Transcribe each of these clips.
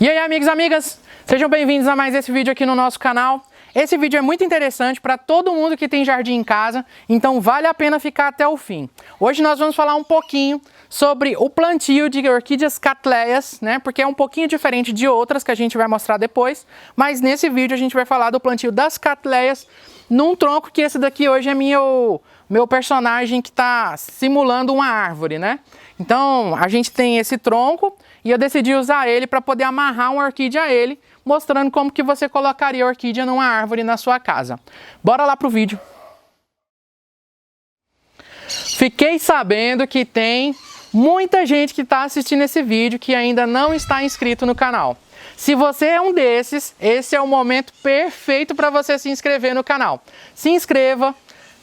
E aí, amigos e amigas, sejam bem-vindos a mais esse vídeo aqui no nosso canal. Esse vídeo é muito interessante para todo mundo que tem jardim em casa, então vale a pena ficar até o fim. Hoje nós vamos falar um pouquinho sobre o plantio de orquídeas cattleyas, né? Porque é um pouquinho diferente de outras que a gente vai mostrar depois, mas nesse vídeo a gente vai falar do plantio das cattleyas num tronco que esse daqui hoje é meu personagem que está simulando uma árvore, né? Então a gente tem esse tronco e eu decidi usar ele para poder amarrar uma orquídea a ele, mostrando como que você colocaria a orquídea numa árvore na sua casa. Bora lá pro vídeo. Fiquei sabendo que tem muita gente que está assistindo esse vídeo que ainda não está inscrito no canal. Se você é um desses, esse é o momento perfeito para você se inscrever no canal. Se inscreva,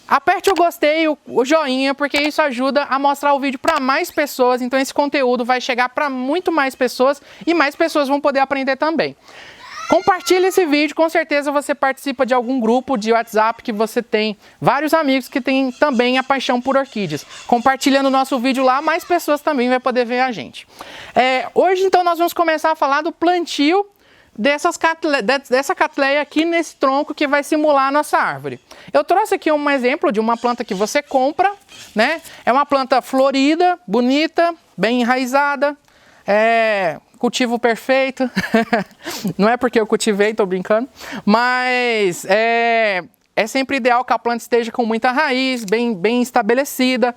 aperte o gostei e o joinha, porque isso ajuda a mostrar o vídeo para mais pessoas, então esse conteúdo vai chegar para muito mais pessoas e mais pessoas vão poder aprender também. Compartilhe esse vídeo, com certeza você participa de algum grupo de WhatsApp que você tem vários amigos que têm também a paixão por orquídeas. Compartilhando o nosso vídeo lá, mais pessoas também vão poder ver a gente. Hoje então nós vamos começar a falar do plantio dessa cattleya aqui nesse tronco que vai simular a nossa árvore. Eu trouxe aqui um exemplo de uma planta que você compra, né? É uma planta florida, bonita, bem enraizada, cultivo perfeito. Não é porque eu cultivei, tô brincando, mas é sempre ideal que a planta esteja com muita raiz, bem estabelecida.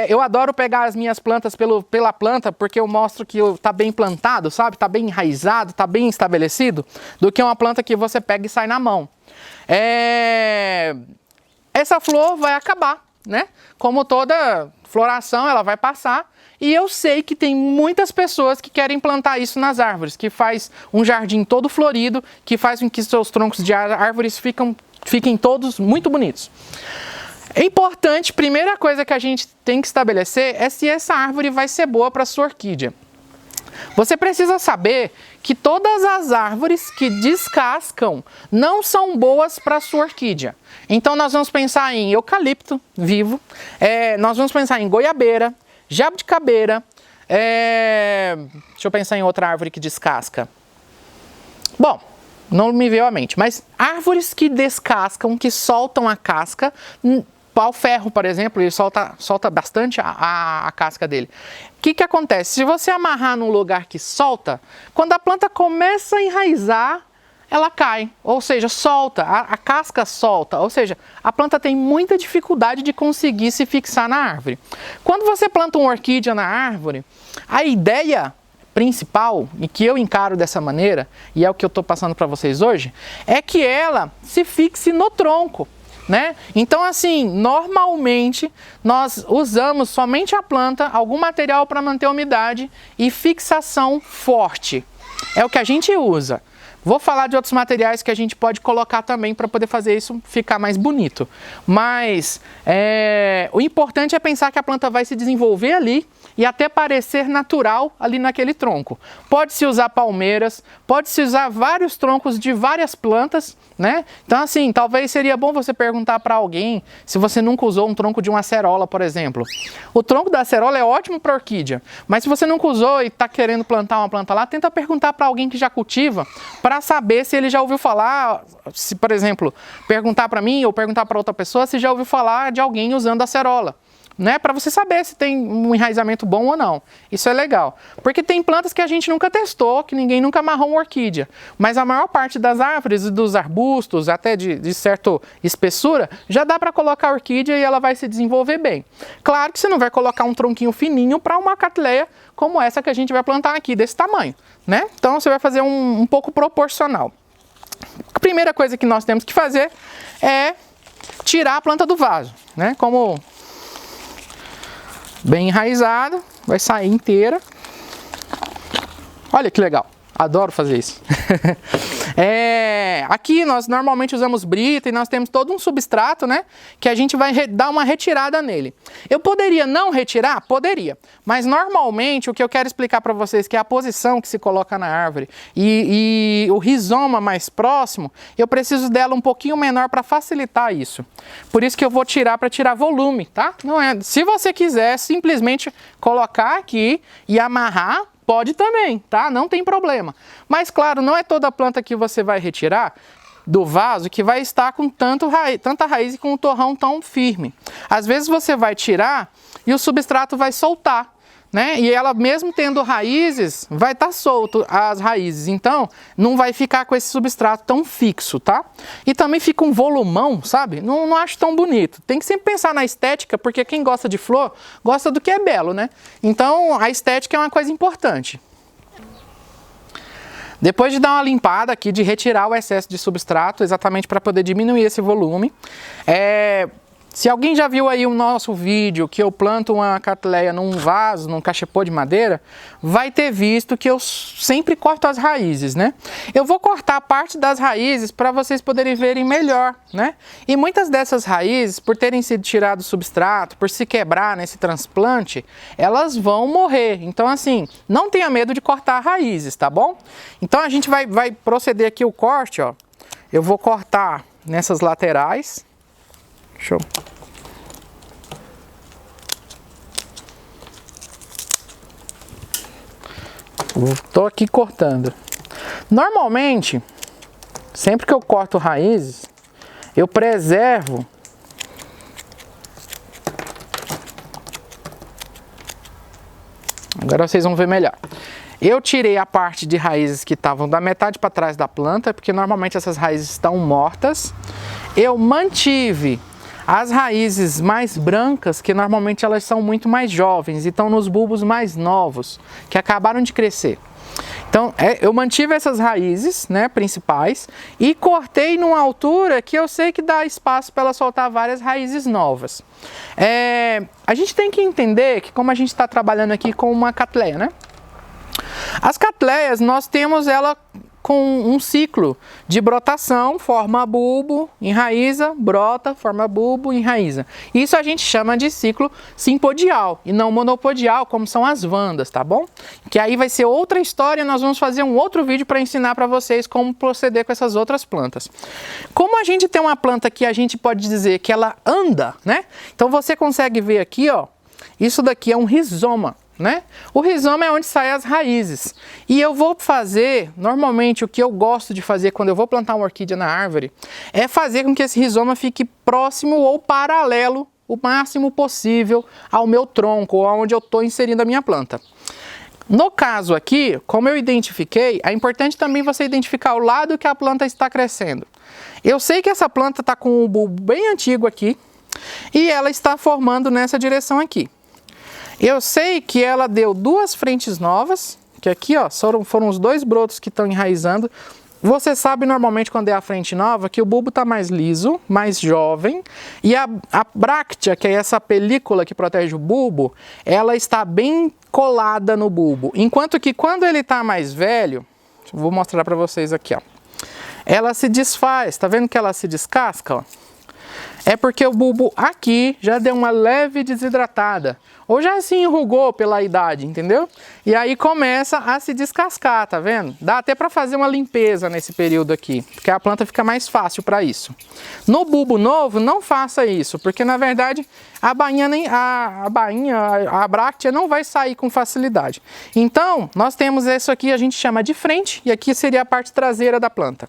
Eu adoro pegar as minhas plantas pela planta, porque eu mostro que está bem plantado, sabe? Está bem enraizado, está bem estabelecido, do que uma planta que você pega e sai na mão. Essa flor vai acabar, né? Como toda floração, ela vai passar. E eu sei que tem muitas pessoas que querem plantar isso nas árvores, que faz um jardim todo florido, que faz com que seus troncos de árvores fiquem todos muito bonitos. É importante, primeira coisa que a gente tem que estabelecer é se essa árvore vai ser boa para a sua orquídea. Você precisa saber que todas as árvores que descascam não são boas para a sua orquídea. Então nós vamos pensar em eucalipto vivo, nós vamos pensar em goiabeira, jabuticabeira, deixa eu pensar em outra árvore que descasca. Bom, não me veio à mente, mas árvores que descascam, que soltam a casca, pau-ferro, por exemplo, ele solta bastante a casca dele. O que acontece? Se você amarrar num lugar que solta, quando a planta começa a enraizar, ela cai, ou seja, solta, a casca solta, ou seja, a planta tem muita dificuldade de conseguir se fixar na árvore. Quando você planta uma orquídea na árvore, a ideia principal, e que eu encaro dessa maneira, e é o que eu estou passando para vocês hoje, é que ela se fixe no tronco, né? Então assim, normalmente nós usamos somente a planta, algum material para manter a umidade e fixação forte. É o que a gente usa. Vou falar de outros materiais que a gente pode colocar também para poder fazer isso ficar mais bonito. Mas o importante é pensar que a planta vai se desenvolver ali e até parecer natural ali naquele tronco. Pode-se usar palmeiras, pode-se usar vários troncos de várias plantas, né? Então assim, talvez seria bom você perguntar para alguém se você nunca usou um tronco de uma acerola, por exemplo. O tronco da acerola é ótimo para orquídea, mas se você nunca usou e está querendo plantar uma planta lá, tenta perguntar para alguém que já cultiva, para saber se ele já ouviu falar, se por exemplo, perguntar para mim ou perguntar para outra pessoa se já ouviu falar de alguém usando acerola, né? Para você saber se tem um enraizamento bom ou não. Isso é legal, porque tem plantas que a gente nunca testou, que ninguém nunca amarrou uma orquídea, mas a maior parte das árvores e dos arbustos, até de certa espessura, já dá para colocar a orquídea e ela vai se desenvolver bem. Claro que você não vai colocar um tronquinho fininho para uma cattleya como essa que a gente vai plantar aqui, desse tamanho, né? Então você vai fazer um pouco proporcional. A primeira coisa que nós temos que fazer é tirar a planta do vaso, né? Como bem enraizado, vai sair inteira. Olha que legal, adoro fazer isso. Aqui nós normalmente usamos brita e nós temos todo um substrato, né, que a gente vai dar uma retirada nele. Eu poderia não retirar? Poderia, mas normalmente o que eu quero explicar para vocês que é a posição que se coloca na árvore e o rizoma mais próximo, eu preciso dela um pouquinho menor para facilitar isso. Por isso que eu vou tirar para tirar volume, tá? Não é, se você quiser simplesmente colocar aqui e amarrar, Pode também, tá? Não tem problema. Mas, claro, não é toda planta que você vai retirar do vaso que vai estar com tanta raiz e com o torrão tão firme. Às vezes você vai tirar e o substrato vai soltar, né? E ela, mesmo tendo raízes, vai estar solto as raízes. Então, não vai ficar com esse substrato tão fixo, tá? E também fica um volumão, sabe? Não acho tão bonito. Tem que sempre pensar na estética, porque quem gosta de flor, gosta do que é belo, né? Então, a estética é uma coisa importante. Depois de dar uma limpada aqui, de retirar o excesso de substrato, exatamente para poder diminuir esse volume, se alguém já viu aí o nosso vídeo que eu planto uma catleia num vaso, num cachepô de madeira, vai ter visto que eu sempre corto as raízes, né? Eu vou cortar parte das raízes para vocês poderem verem melhor, né? E muitas dessas raízes, por terem sido tirado do substrato, por se quebrar nesse transplante, elas vão morrer. Então, assim, não tenha medo de cortar raízes, tá bom? Então, a gente vai proceder aqui o corte, ó. Eu vou cortar nessas laterais. Show. Estou aqui cortando. Normalmente, sempre que eu corto raízes, eu preservo agora vocês vão ver melhor. Eu tirei a parte de raízes que estavam da metade para trás da planta, porque normalmente essas raízes estão mortas. Eu mantive as raízes mais brancas, que normalmente elas são muito mais jovens e estão nos bulbos mais novos, que acabaram de crescer. Então, eu mantive essas raízes, né, principais, e cortei numa altura que eu sei que dá espaço para ela soltar várias raízes novas. A gente tem que entender que, como a gente está trabalhando aqui com uma catleia, né? As catleias, nós temos ela com um ciclo de brotação, forma bulbo, enraiza, brota, forma bulbo, enraiza. Isso a gente chama de ciclo simpodial e não monopodial, como são as vandas, tá bom? Que aí vai ser outra história, nós vamos fazer um outro vídeo para ensinar para vocês como proceder com essas outras plantas. Como a gente tem uma planta que a gente pode dizer que ela anda, né? Então você consegue ver aqui, ó, isso daqui é um rizoma. Né? O rizoma é onde saem as raízes. E eu vou fazer, normalmente o que eu gosto de fazer quando eu vou plantar uma orquídea na árvore, é fazer com que esse rizoma fique próximo ou paralelo o máximo possível ao meu tronco, ou aonde eu estou inserindo a minha planta. No caso aqui, como eu identifiquei, é importante também você identificar o lado que a planta está crescendo. Eu sei que essa planta está com um bulbo bem antigo aqui, e ela está formando nessa direção aqui. Eu sei que ela deu duas frentes novas, que aqui ó, foram os dois brotos que estão enraizando. Você sabe normalmente quando é a frente nova que o bulbo está mais liso, mais jovem, e a bráctea, que é essa película que protege o bulbo, ela está bem colada no bulbo. Enquanto que quando ele está mais velho, vou mostrar para vocês aqui, ó, ela se desfaz, tá vendo que ela se descasca, ó? É porque o bulbo aqui já deu uma leve desidratada, ou já se enrugou pela idade, entendeu? E aí começa a se descascar, tá vendo? Dá até para fazer uma limpeza nesse período aqui, porque a planta fica mais fácil para isso. No bulbo novo, não faça isso, porque na verdade a bráctea não vai sair com facilidade. Então, nós temos isso aqui, a gente chama de frente, e aqui seria a parte traseira da planta.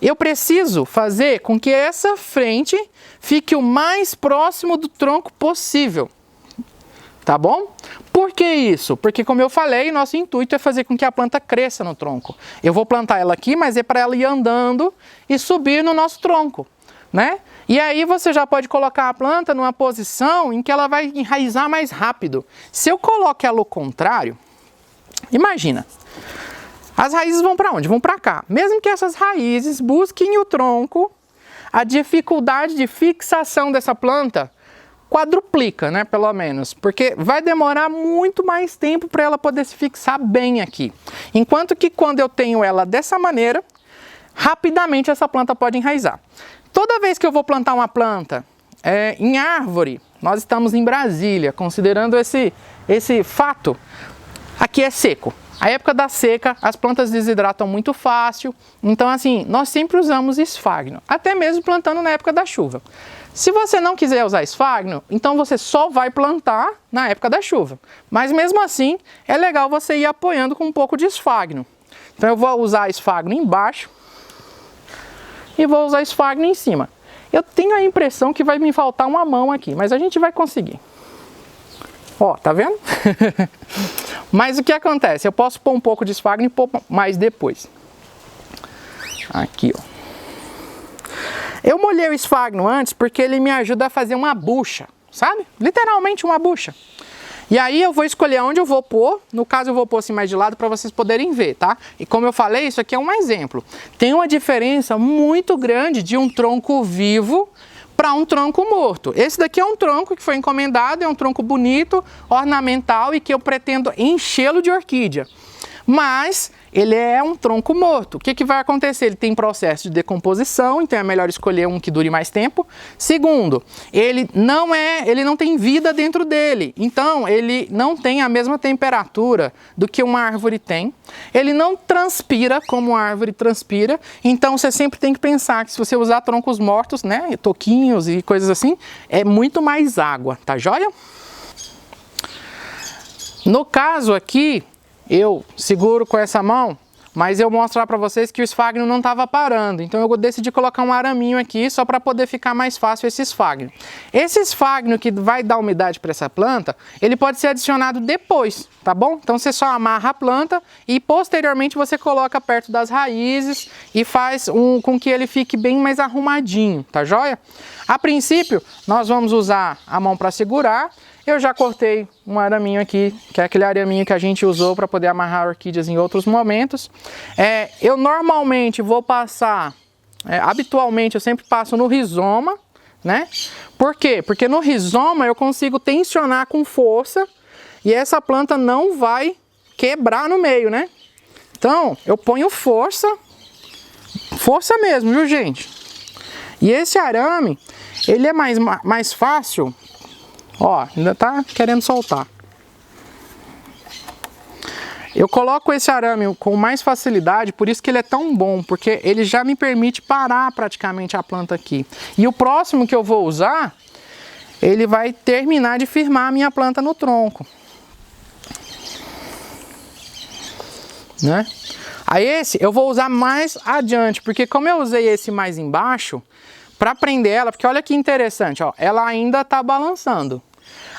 Eu preciso fazer com que essa frente fique o mais próximo do tronco possível, tá bom? Por que isso? Porque, como eu falei, nosso intuito é fazer com que a planta cresça no tronco. Eu vou plantar ela aqui, mas é para ela ir andando e subir no nosso tronco, né? E aí você já pode colocar a planta numa posição em que ela vai enraizar mais rápido. Se eu coloco ela ao contrário, imagina... As raízes vão para onde? Vão para cá. Mesmo que essas raízes busquem o tronco, a dificuldade de fixação dessa planta quadruplica, né, pelo menos. Porque vai demorar muito mais tempo para ela poder se fixar bem aqui. Enquanto que quando eu tenho ela dessa maneira, rapidamente essa planta pode enraizar. Toda vez que eu vou plantar uma planta em árvore, nós estamos em Brasília, considerando esse fato, aqui é seco. A época da seca, as plantas desidratam muito fácil, então assim, nós sempre usamos esfagno, até mesmo plantando na época da chuva. Se você não quiser usar esfagno, então você só vai plantar na época da chuva. Mas mesmo assim, é legal você ir apoiando com um pouco de esfagno. Então eu vou usar esfagno embaixo e vou usar esfagno em cima. Eu tenho a impressão que vai me faltar uma mão aqui, mas a gente vai conseguir. Ó, tá vendo? Mas o que acontece? Eu posso pôr um pouco de esfagno e pôr mais depois. Aqui, ó. Eu molhei o esfagno antes porque ele me ajuda a fazer uma bucha, sabe? Literalmente uma bucha. E aí eu vou escolher onde eu vou pôr, no caso eu vou pôr assim mais de lado para vocês poderem ver, tá? E como eu falei, isso aqui é um exemplo. Tem uma diferença muito grande de um tronco vivo para um tronco morto. Esse daqui é um tronco que foi encomendado, é um tronco bonito, ornamental e que eu pretendo enchê-lo de orquídea. Mas ele é um tronco morto. O que vai acontecer? Ele tem processo de decomposição, então é melhor escolher um que dure mais tempo. Segundo, ele não tem vida dentro dele, então ele não tem a mesma temperatura do que uma árvore tem. Ele não transpira como uma árvore transpira, então você sempre tem que pensar que se você usar troncos mortos, né, toquinhos e coisas assim, é muito mais água, tá joia? No caso aqui, eu seguro com essa mão, mas eu mostrar para vocês que o esfagno não estava parando. Então eu decidi colocar um araminho aqui só para poder ficar mais fácil esse esfagno. Esse esfagno que vai dar umidade para essa planta, ele pode ser adicionado depois, tá bom? Então você só amarra a planta e posteriormente você coloca perto das raízes e faz com que ele fique bem mais arrumadinho, tá joia? A princípio, nós vamos usar a mão para segurar. Eu já cortei um araminho aqui, que é aquele araminho que a gente usou para poder amarrar orquídeas em outros momentos. Eu normalmente vou passar, habitualmente eu sempre passo no rizoma, né? Por quê? Porque no rizoma eu consigo tensionar com força e essa planta não vai quebrar no meio, né? Então, eu ponho força mesmo, viu, gente? E esse arame, ele é mais fácil. Ó, ainda tá querendo soltar. Eu coloco esse arame com mais facilidade, por isso que ele é tão bom, porque ele já me permite parar praticamente a planta aqui. E o próximo que eu vou usar, ele vai terminar de firmar a minha planta no tronco. Né? Aí esse eu vou usar mais adiante, porque como eu usei esse mais embaixo, para prender ela, porque olha que interessante, ó, ela ainda está balançando.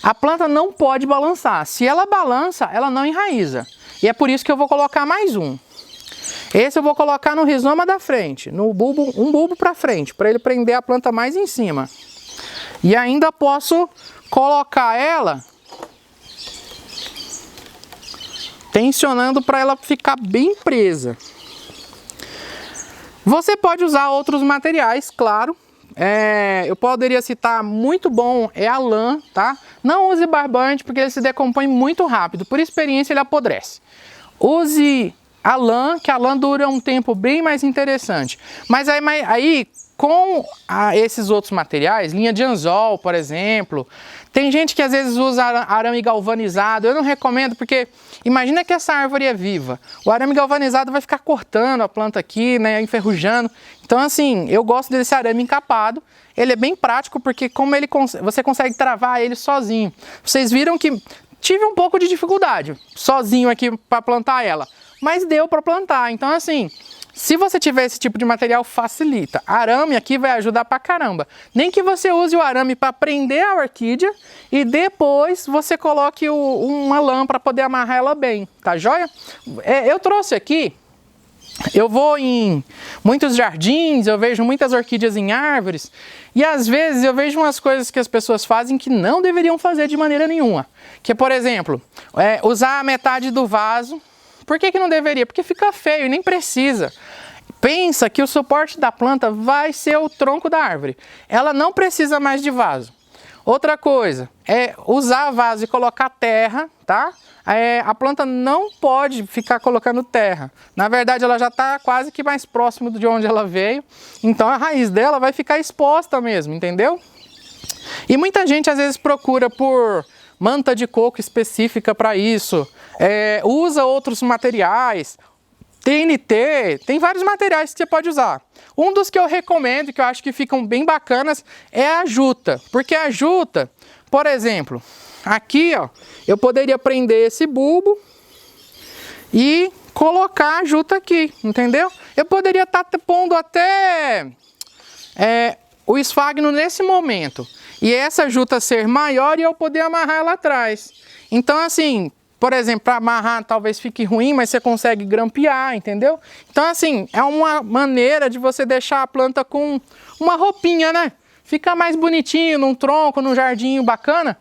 A planta não pode balançar. Se ela balança, ela não enraiza. E é por isso que eu vou colocar mais um. Esse eu vou colocar no rizoma da frente, no bulbo, um bulbo para frente, para ele prender a planta mais em cima. E ainda posso colocar ela tensionando para ela ficar bem presa. Você pode usar outros materiais, claro. Eu poderia citar, muito bom, é a lã, tá? Não use barbante porque ele se decompõe muito rápido, por experiência ele apodrece. Use a lã, que a lã dura um tempo bem mais interessante. Mas aí com esses outros materiais, linha de anzol, por exemplo, tem gente que às vezes usa arame galvanizado. Eu não recomendo porque imagina que essa árvore é viva. O arame galvanizado vai ficar cortando a planta aqui, né, enferrujando. Então assim, eu gosto desse arame encapado. Ele é bem prático porque como você consegue travar ele sozinho. Vocês viram que tive um pouco de dificuldade sozinho aqui para plantar ela, mas deu para plantar. Então assim, se você tiver esse tipo de material, facilita. Arame aqui vai ajudar pra caramba. Nem que você use o arame para prender a orquídea e depois você coloque uma lã para poder amarrar ela bem, tá joia? Eu trouxe aqui, eu vou em muitos jardins, eu vejo muitas orquídeas em árvores e às vezes eu vejo umas coisas que as pessoas fazem que não deveriam fazer de maneira nenhuma. Que, por exemplo, usar a metade do vaso. Por que não deveria? Porque fica feio e nem precisa. Pensa que o suporte da planta vai ser o tronco da árvore. Ela não precisa mais de vaso. Outra coisa é usar vaso e colocar terra, tá? A planta não pode ficar colocando terra. Na verdade, ela já está quase que mais próximo de onde ela veio. Então a raiz dela vai ficar exposta mesmo, entendeu? E muita gente às vezes procura por manta de coco específica para isso. Usa outros materiais. TNT, tem vários materiais que você pode usar. Um dos que eu recomendo, que eu acho que ficam bem bacanas, é a juta. Porque a juta, por exemplo, aqui ó, eu poderia prender esse bulbo e colocar a juta aqui, entendeu? Eu poderia estar pondo até o esfagno nesse momento. E essa juta ser maior e eu poder amarrar ela atrás. Então assim, por exemplo, para amarrar talvez fique ruim, mas você consegue grampear, entendeu? Então assim, é uma maneira de você deixar a planta com uma roupinha, né? Fica mais bonitinho, num tronco, num jardim bacana.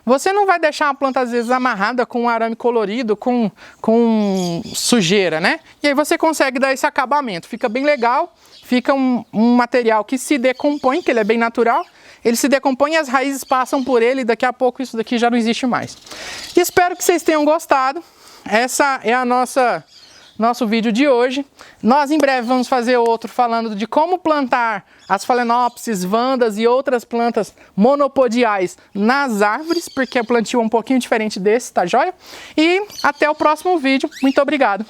Você não vai deixar a planta às vezes amarrada com um arame colorido, com sujeira, né? E aí você consegue dar esse acabamento, fica bem legal. Fica um material que se decompõe, que ele é bem natural. Ele se decompõe e as raízes passam por ele e daqui a pouco isso daqui já não existe mais. Espero que vocês tenham gostado. Essa é a nosso vídeo de hoje. Nós em breve vamos fazer outro falando de como plantar as Phalaenopsis, Vandas e outras plantas monopodiais nas árvores, porque o plantio é um pouquinho diferente desse, tá joia? E até o próximo vídeo. Muito obrigado!